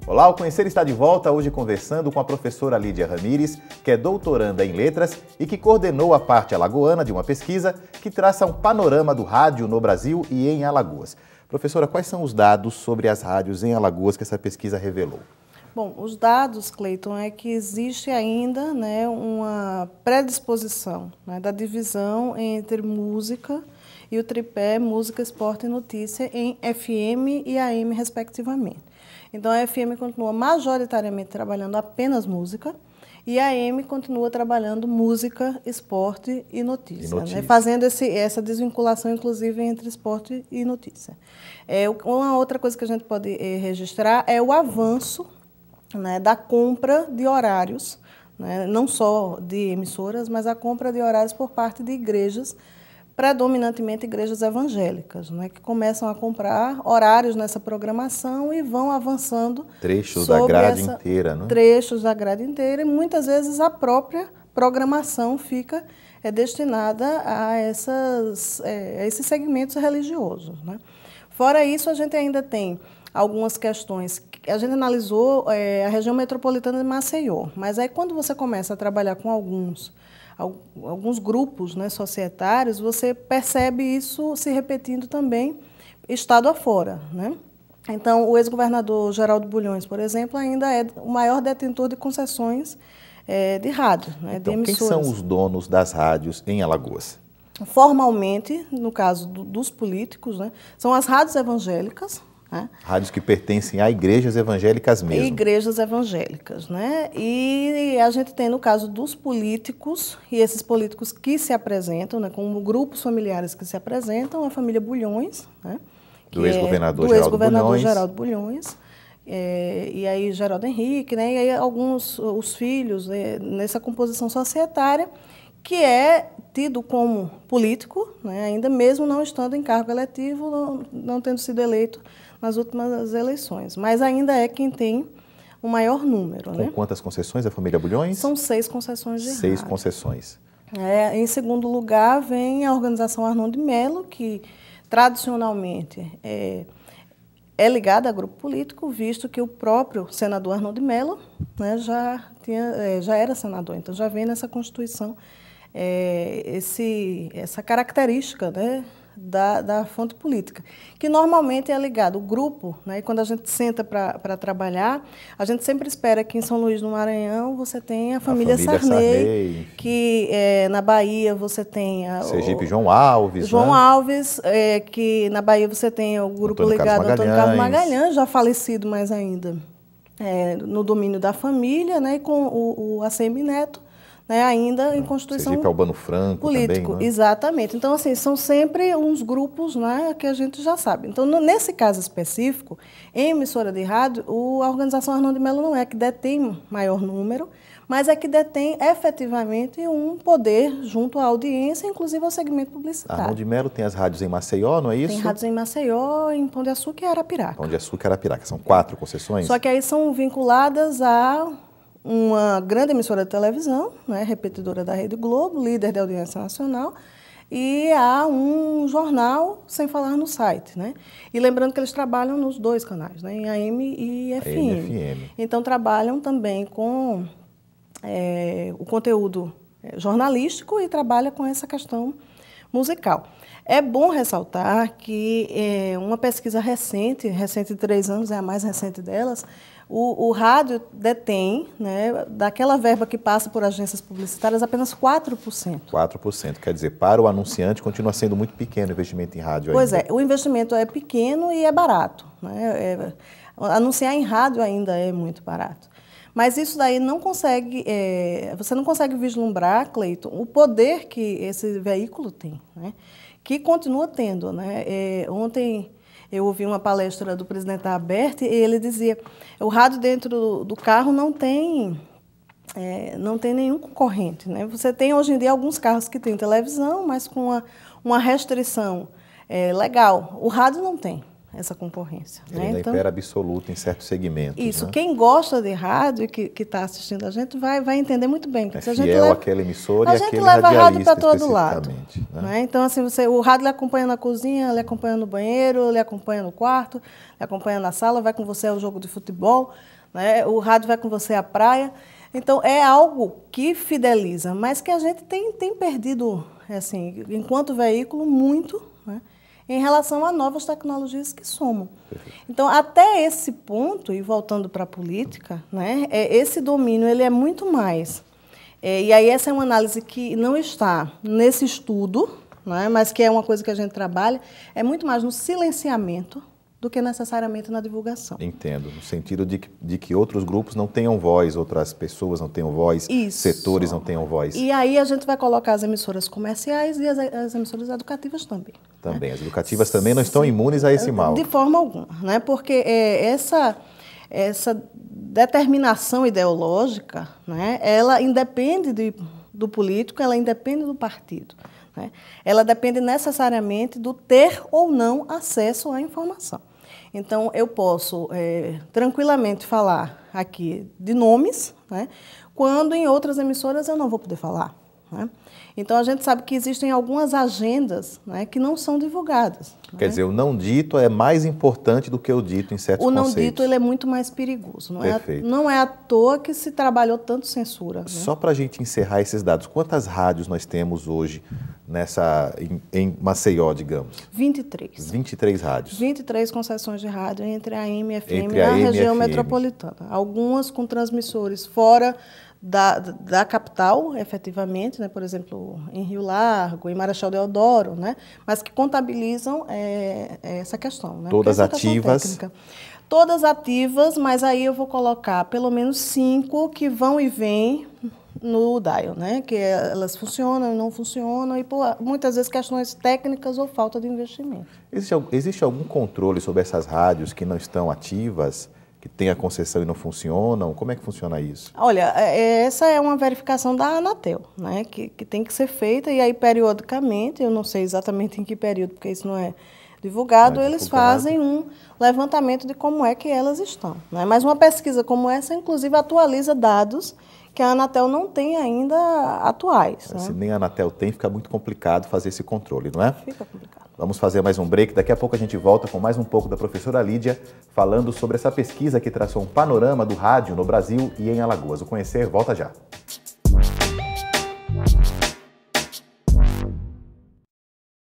Olá, o Conhecer está de volta, hoje conversando com a professora Lídia Ramires, que é doutoranda em letras e que coordenou a parte alagoana de uma pesquisa que traça um panorama do rádio no Brasil e em Alagoas. Professora, quais são os dados sobre as rádios em Alagoas que essa pesquisa revelou? Bom, os dados, Cleiton, é que existe ainda uma predisposição da divisão entre música e o tripé música, esporte e notícia em FM e AM, respectivamente. Então, a FM continua majoritariamente trabalhando apenas música e a AM continua trabalhando música, esporte e notícia. Fazendo essa desvinculação, inclusive, entre esporte e notícia. Uma outra coisa que a gente pode registrar é o avanço da compra de horários, não só de emissoras, mas a compra de horários por parte de igrejas, predominantemente igrejas evangélicas, que começam a comprar horários nessa programação e vão avançando trechos da grade inteira, né? Trechos da grade inteira, e muitas vezes a própria programação fica destinada a esses segmentos religiosos, Fora isso, a gente ainda tem algumas questões. A gente analisou a região metropolitana de Maceió, mas aí quando você começa a trabalhar com alguns grupos societários, você percebe isso se repetindo também estado afora, Então, o ex-governador Geraldo Bulhões, por exemplo, ainda é o maior detentor de concessões de rádio, então, de emissoras. Quem são os donos das rádios em Alagoas? Formalmente, no caso dos políticos, são as rádios evangélicas, Rádios que pertencem a igrejas evangélicas mesmo. Igrejas evangélicas, E a gente tem, no caso dos políticos, e esses políticos que se apresentam, como grupos familiares que se apresentam, a família Bulhões, do ex-governador Geraldo Bulhões, e aí Geraldo Henrique, e aí os filhos nessa composição societária, que é tido como político, ainda mesmo não estando em cargo eletivo, não tendo sido eleito nas últimas eleições, mas ainda é quem tem o maior número. Com quantas concessões a família Bulhões? São 6 concessões de rádio. 6 concessões. Em segundo lugar, vem a organização Arnon de Melo, que tradicionalmente é ligada a grupo político, visto que o próprio senador Arnon de Melo já era senador, então já vem nessa Constituição essa característica da fonte política, que normalmente é ligado ao grupo, e quando a gente senta para trabalhar, a gente sempre espera que em São Luís do Maranhão você tenha a família Sarney, que na Bahia você tenha Sergipe João Alves, que na Bahia você tem o grupo ligado ao Antônio Carlos Magalhães, já falecido, mas ainda no domínio da família, e com o ACM Neto, ainda em Constituição Sergipe Albano Franco político, também, exatamente. Então, assim, são sempre uns grupos que a gente já sabe. Então, nesse caso específico, em emissora de rádio, a organização Arnon de Melo não é que detém maior número, mas é que detém efetivamente um poder junto à audiência, inclusive ao segmento publicitário. Arnon de Melo tem as rádios em Maceió, não é isso? Tem rádios em Maceió, em Pão de Açúcar e Arapiraca. Pão de Açúcar e Arapiraca, são 4 concessões? Só que aí são vinculadas a uma grande emissora de televisão, repetidora da Rede Globo, líder de audiência nacional, e há um jornal, sem falar no site. E lembrando que eles trabalham nos 2 canais, em AM e FM. Então, trabalham também com o conteúdo jornalístico e trabalham com essa questão musical. É bom ressaltar que uma pesquisa recente de 3 anos, é a mais recente delas, o rádio detém, daquela verba que passa por agências publicitárias, apenas 4%. 4%, quer dizer, para o anunciante continua sendo muito pequeno o investimento em rádio ainda. Pois é, o investimento é pequeno e é barato. Anunciar em rádio ainda é muito barato. Mas isso daí não consegue, você não consegue vislumbrar, Cleiton, o poder que esse veículo tem, que continua tendo. Ontem eu ouvi uma palestra do presidente da ABERT e ele dizia o rádio dentro do carro não tem nenhum concorrente. Você tem hoje em dia alguns carros que têm televisão, mas com uma restrição legal. O rádio não tem essa concorrência. Ele ainda impera absoluto em certos segmentos. Isso, quem gosta de rádio e que está assistindo a gente vai entender muito bem. É fiel àquela emissora e àquele leva rádio para radialista todo lado. Então, assim, o rádio lhe acompanha na cozinha, lhe acompanha no banheiro, lhe acompanha no quarto, lhe acompanha na sala, vai com você ao jogo de futebol. né? O rádio vai com você à praia. Então, é algo que fideliza, mas que a gente tem perdido, assim, enquanto veículo, muito, né, em relação a novas tecnologias que somam. Então, até esse ponto, e voltando para a política, né, esse domínio ele é muito mais. E aí essa é uma análise que não está nesse estudo, né, mas que é uma coisa que a gente trabalha, é muito mais no silenciamento do que necessariamente na divulgação. Entendo, no sentido de que outros grupos não tenham voz, outras pessoas não tenham voz, Isso. setores não tenham voz. E aí a gente vai colocar as emissoras comerciais e as emissoras educativas também. Também, as educativas também não estão imunes a esse mal. De forma alguma, né? Porque essa determinação ideológica, né, ela independe do político, ela independe do partido. Né? Ela depende necessariamente do ter ou não acesso à informação. Então, eu posso tranquilamente falar aqui de nomes, né, quando em outras emissoras eu não vou poder falar. Né? Então, a gente sabe que existem algumas agendas, né, que não são divulgadas. Quer dizer, o não dito é mais importante do que o dito em certos conceitos. O não dito ele é muito mais perigoso. Não é à toa que se trabalhou tanto censura. Né? Só para a gente encerrar esses dados, quantas rádios nós temos hoje em Maceió, digamos? 23. 23 rádios. 23 concessões de rádio entre a AM e FM Entre a na AM e região FM. metropolitana. Algumas com transmissores fora da capital, efetivamente, né? Por exemplo, em Rio Largo, em Marechal Deodoro, né? Mas que contabilizam essa questão. Né? Todas ativas? Todas ativas, mas aí eu vou colocar pelo menos 5 que vão e vêm no dial, né? Que elas funcionam e não funcionam, e por muitas vezes questões técnicas ou falta de investimento. Existe algum controle sobre essas rádios que não estão ativas, que têm a concessão e não funcionam? Como é que funciona isso? Olha, essa é uma verificação da Anatel, né? Que tem que ser feita, e aí periodicamente, eu não sei exatamente em que período, porque isso não é divulgado, eles fazem um levantamento de como é que elas estão. Né? Mas uma pesquisa como essa, inclusive, atualiza dados que a Anatel não tem ainda atuais. Se Né? nem a Anatel tem, fica muito complicado fazer esse controle, não é? Fica complicado. Vamos fazer mais um break. Daqui a pouco a gente volta com mais um pouco da professora Lídia, falando sobre essa pesquisa que traçou um panorama do rádio no Brasil e em Alagoas. O Conhecer volta já.